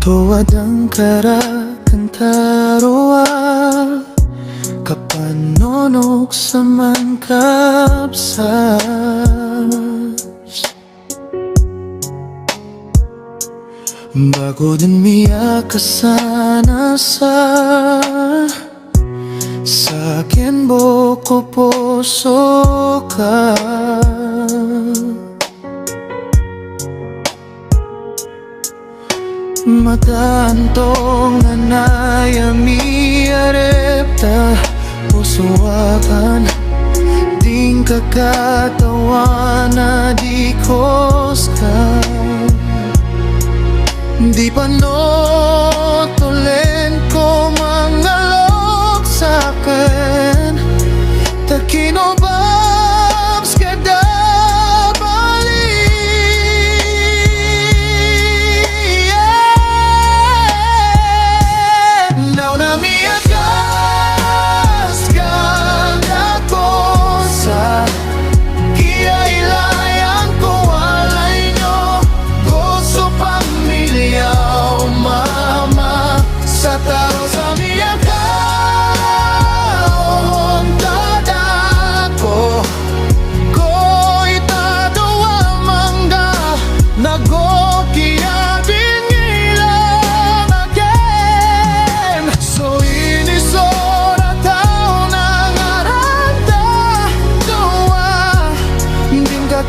Tuwad ang karakantaroa kapanonok sa mangkapsas. Bago din miya kasana sa akin buko puso ka. Matantong nanayami arepta pusuakan ding kakatawa na di koska. Di pa notulen ko mangalok sa'kin takinobabs kada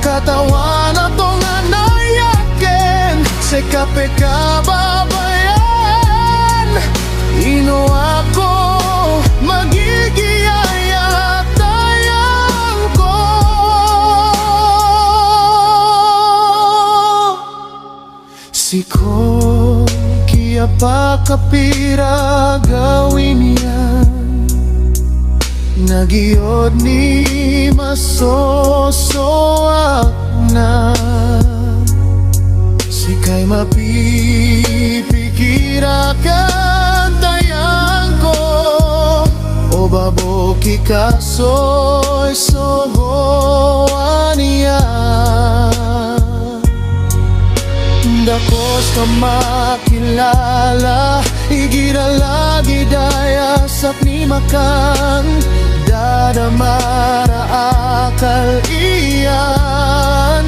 katawan atong nanayakin sa kape kababayan. Ino ako magigiyaya tayang ko. Siko kiya pa kapira gawin yan nagiyod ni masosoak na sikay mapipikira kan tayang ko o baboki kasoy sohoan niya. Dakos ka makilala igira lagi daya sapni makan dadamara akal iyan